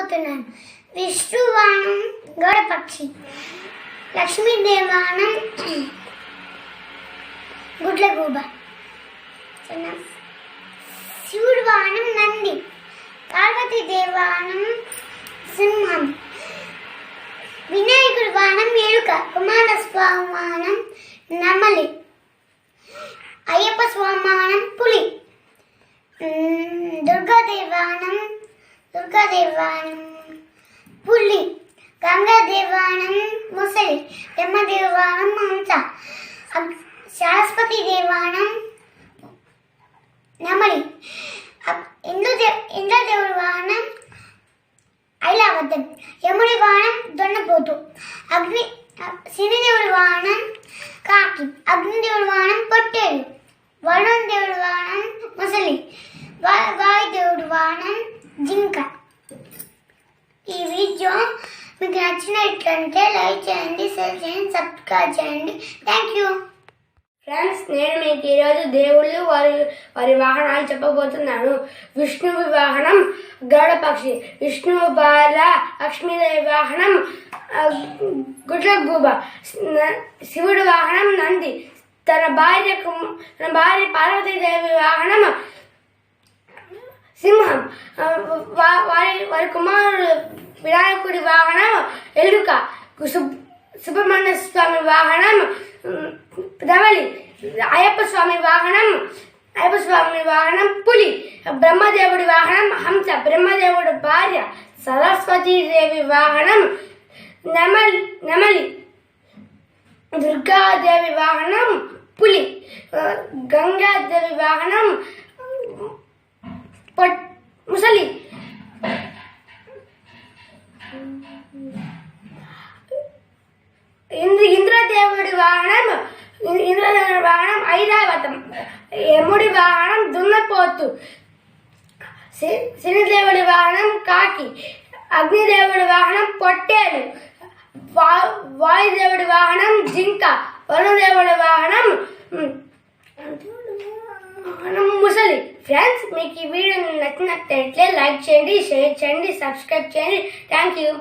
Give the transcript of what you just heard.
చెప్పబోతున్నాను. విష్ణువాహనం గరుడపక్షి, లక్ష్మీదేవానం గుడ్లగూబ, శివుడు వాహనం నంది, పార్వతీదేవానం సింహం, వినాయకుడి వాహనం ఎలుక, కుమారస్వామి వాహనం నెమలి, అయ్యప్ప స్వామి వాహనం పులి, దుర్గాదేవి వాహనం పులి, గంగాదేవి వాహనం ముసలి, బ్రహ్మదేవి వాహనం హంస, సరస్వతి దేవానం నెమలి, ఇంద్రదేవుడి వాహనం ఐలావతం, యముడి వాహనం దొన్నపోతు, శనిదేవుడి వాహనం కాకి, అగ్నిదేవుడి వాహనం పొట్టేలు, వరుణ దేవుడి వాహనం ముసలి, వాయుదేవుడి వాహనం జింక. ఈ వీడియో మీకు నచ్చినట్లయితే లైక్ చేయండి, షేర్ చేయండి, సబ్స్క్రైబ్ చేయండి. Thank you friends. నేను మీకు ఈరోజు దేవుళ్ళు వారి వాహనాలు చెప్పబోతున్నాను. విష్ణువు వాహనం గరుడపక్షి, విష్ణువు భార్య లక్ష్మీదేవి వాహనం గుడ్లగూబ, శివుడి వాహనం నంది, తన భార్య పార్వతీదేవి వాహనం సింహం, వారి కుమారుడు వినాయకుడి వాహనం ఎలుక, సుబ్రహ్మణ్య స్వామి వాహనం నెమలి, అయ్యప్ప స్వామి వాహనం పులి, బ్రహ్మదేవుడి వాహనం హంస, బ్రహ్మదేవుడి భార్య సరస్వతీదేవి వాహనం నెమలి, దుర్గాదేవి వాహనం పులి, గంగాదేవి వాహనం ముసలి, ఇంద్రదేవుడి వాహనం ఐరావతం, యముడి వాహనం దున్నపోతు, శనిదేవుడి వాహనం కాకి, అగ్నిదేవుడి వాహనం పొట్టేలు, వాయుదేవుడి వాహనం జింక, వరుణదేవుడి వాహనం ముసలి. ఫ్రెండ్స్, మీకు ఈ వీడియో నచ్చినట్లయితే లైక్ చేయండి, షేర్ చేయండి, సబ్స్క్రైబ్ చేయండి. Thank you.